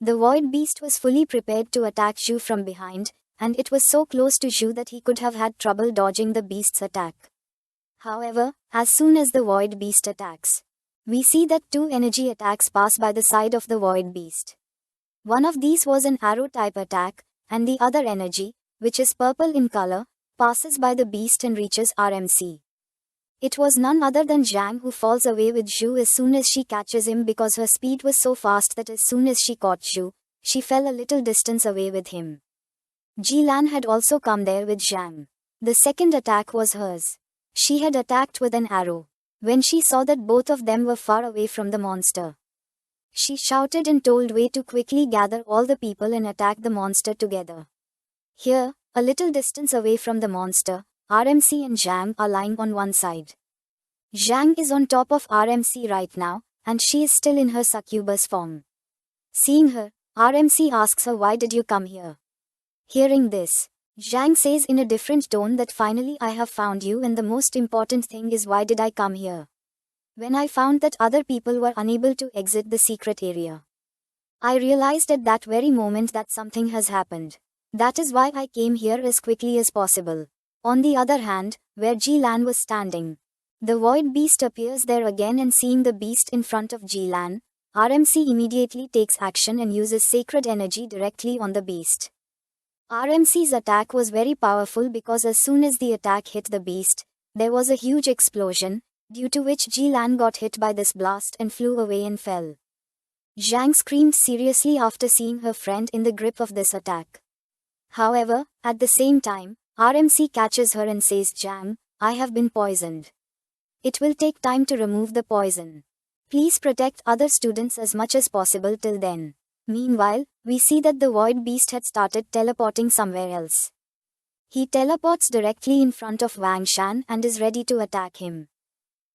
The Void Beast was fully prepared to attack Zhu from behind, and it was so close to Zhu that he could have had trouble dodging the beast's attack. However, as soon as the Void Beast attacks, we see that two energy attacks pass by the side of the Void Beast. One of these was an arrow-type attack, and the other energy, which is purple in color, passes by the beast and reaches RMC. It was none other than Zhang who falls away with Zhu as soon as she catches him because her speed was so fast that as soon as she caught Zhu, she fell a little distance away with him. Jilan had also come there with Zhang. The second attack was hers. She had attacked with an arrow. When she saw that both of them were far away from the monster, she shouted and told Wei to quickly gather all the people and attack the monster together. Here, a little distance away from the monster, RMC and Zhang are lying on one side. Zhang is on top of RMC right now, and she is still in her succubus form. Seeing her, RMC asks her, "Why did you come here?" Hearing this, Zhang says in a different tone that finally I have found you, and the most important thing is why did I come here? When I found that other people were unable to exit the secret area, I realized at that very moment that something has happened. That is why I came here as quickly as possible. On the other hand, where Jilan was standing, the Void Beast appears there again, and seeing the beast in front of Jilan, RMC immediately takes action and uses sacred energy directly on the beast. RMC's attack was very powerful because as soon as the attack hit the beast, there was a huge explosion, due to which Jilan got hit by this blast and flew away and fell. Zhang screamed seriously after seeing her friend in the grip of this attack. However, at the same time, RMC catches her and says, "Zhang, I have been poisoned. It will take time to remove the poison. Please protect other students as much as possible till then." Meanwhile, we see that the Void Beast had started teleporting somewhere else. He teleports directly in front of Wang Shan and is ready to attack him.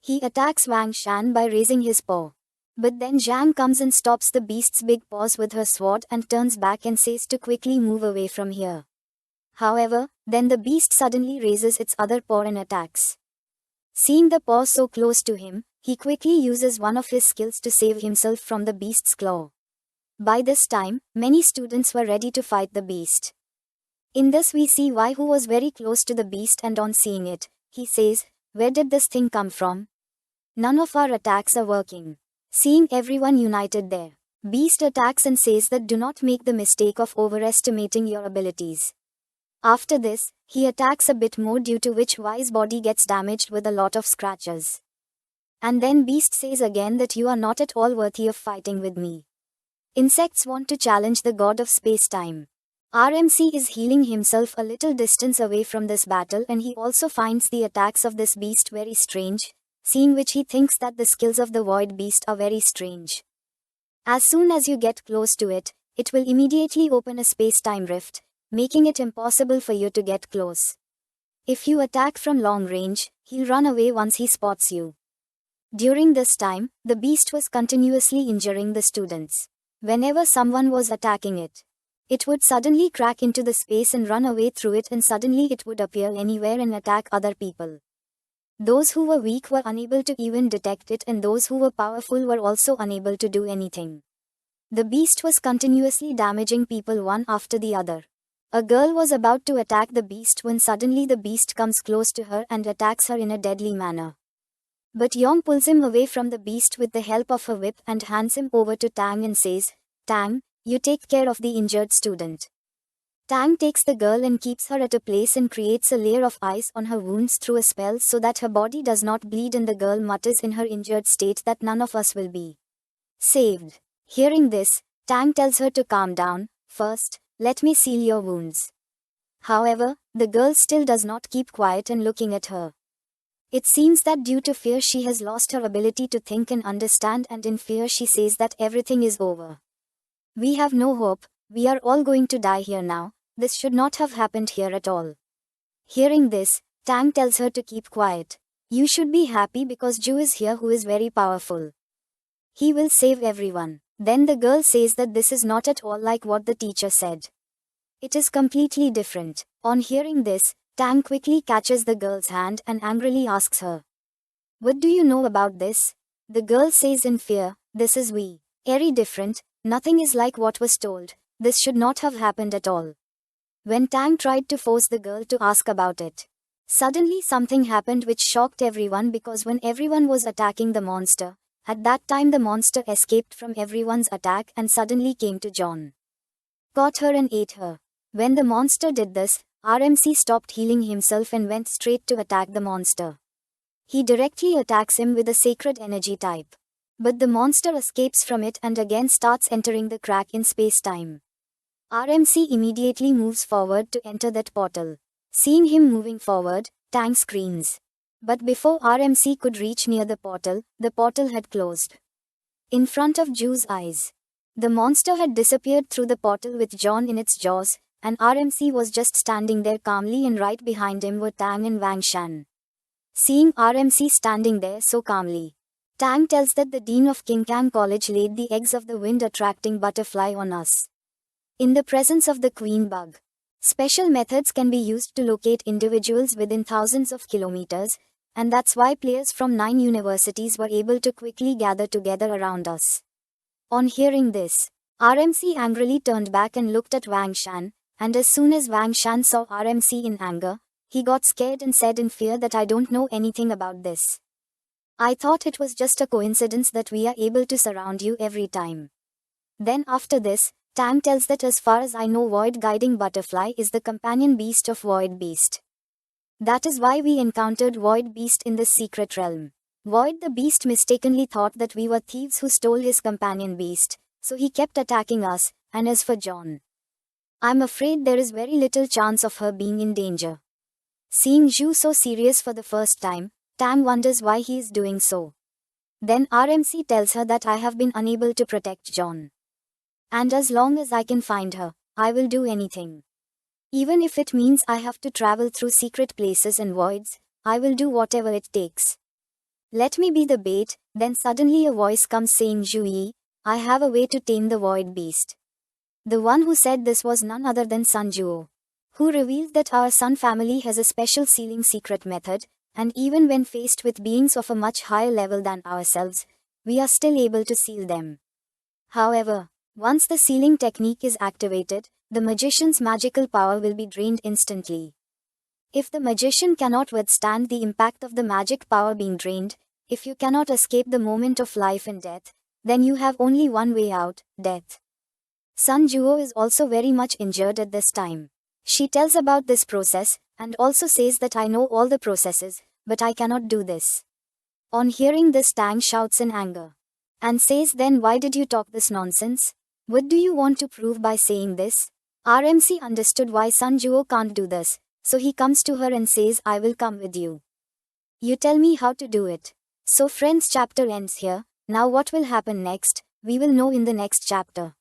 He attacks Wang Shan by raising his paw. But then Zhang comes and stops the beast's big paws with her sword and turns back and says to quickly move away from here. However, then the beast suddenly raises its other paw and attacks. Seeing the paw so close to him, he quickly uses one of his skills to save himself from the beast's claw. By this time, many students were ready to fight the beast. In this we see Wei, who was very close to the beast, and on seeing it, he says, "Where did this thing come from? None of our attacks are working." Seeing everyone united there, Beast attacks and says that do not make the mistake of overestimating your abilities. After this, he attacks a bit more, due to which Wei's body gets damaged with a lot of scratches. And then Beast says again that you are not at all worthy of fighting with me. Insects want to challenge the god of space-time. RMC is healing himself a little distance away from this battle, and he also finds the attacks of this beast very strange, seeing which he thinks that the skills of the Void Beast are very strange. As soon as you get close to it, it will immediately open a space-time rift, making it impossible for you to get close. If you attack from long range, he'll run away once he spots you. During this time, the beast was continuously injuring the students. Whenever someone was attacking it, it would suddenly crack into the space and run away through it, and suddenly it would appear anywhere and attack other people. Those who were weak were unable to even detect it, and those who were powerful were also unable to do anything. The beast was continuously damaging people one after the other. A girl was about to attack the beast when suddenly the beast comes close to her and attacks her in a deadly manner. But Yong pulls him away from the beast with the help of her whip and hands him over to Tang and says, "Tang, you take care of the injured student." Tang takes the girl and keeps her at a place and creates a layer of ice on her wounds through a spell so that her body does not bleed, and the girl mutters in her injured state that none of us will be saved. Hearing this, Tang tells her to calm down. "First, let me seal your wounds." However, the girl still does not keep quiet and looking at her. It seems that due to fear she has lost her ability to think and understand, and in fear she says that everything is over. "We have no hope, we are all going to die here now. This should not have happened here at all." Hearing this, Tang tells her to keep quiet. "You should be happy because Zhu is here, who is very powerful. He will save everyone." Then the girl says that this is not at all like what the teacher said. It is completely different. On hearing this, Tang quickly catches the girl's hand and angrily asks her, "What do you know about this?" The girl says in fear, "This is very different. Nothing is like what was told. This should not have happened at all. When Tang tried to force the girl to ask about it, suddenly something happened which shocked everyone, because when everyone was attacking the monster, at that time the monster escaped from everyone's attack and suddenly came to John. Caught her and ate her. When the monster did this, RMC stopped healing himself and went straight to attack the monster. He directly attacks him with a sacred energy type. But the monster escapes from it and again starts entering the crack in space-time. RMC immediately moves forward to enter that portal. Seeing him moving forward, Tang screams. But before RMC could reach near the portal had closed. In front of Ju's eyes, the monster had disappeared through the portal with John in its jaws, and RMC was just standing there calmly, and right behind him were Tang and Wang Shan. Seeing RMC standing there so calmly, Tang tells that the dean of King Kang College laid the eggs of the wind-attracting butterfly on us. In the presence of the queen bug, special methods can be used to locate individuals within thousands of kilometers, and that's why players from 9 universities were able to quickly gather together around us. On hearing this, RMC angrily turned back and looked at Wang Shan, and as soon as Wang Shan saw RMC in anger, he got scared and said in fear that I don't know anything about this. I thought it was just a coincidence that we are able to surround you every time. Then after this, Tang tells that as far as I know, Void Guiding Butterfly is the companion beast of Void Beast. That is why we encountered Void Beast in this secret realm. Void the Beast mistakenly thought that we were thieves who stole his companion beast, so he kept attacking us, and as for John, I'm afraid there is very little chance of her being in danger. Seeing Zhu so serious for the first time, Tang wonders why he is doing so. Then RMC tells her that I have been unable to protect John. And as long as I can find her, I will do anything. Even if it means I have to travel through secret places and voids, I will do whatever it takes. Let me be the bait. Then suddenly a voice comes saying, Zhu Yi, I have a way to tame the Void Beast. The one who said this was none other than Sun Juo, who revealed that our Sun family has a special sealing secret method, and even when faced with beings of a much higher level than ourselves, we are still able to seal them. However, once the sealing technique is activated, the magician's magical power will be drained instantly. If the magician cannot withstand the impact of the magic power being drained, if you cannot escape the moment of life and death, then you have only one way out, death. Sun Juo is also very much injured at this time. She tells about this process, and also says that I know all the processes, but I cannot do this. On hearing this, Tang shouts in anger, and says, then why did you talk this nonsense? What do you want to prove by saying this? RMC understood why Sun Juo can't do this, so he comes to her and says, I will come with you. You tell me how to do it. So friends, chapter ends here. Now what will happen next, we will know in the next chapter.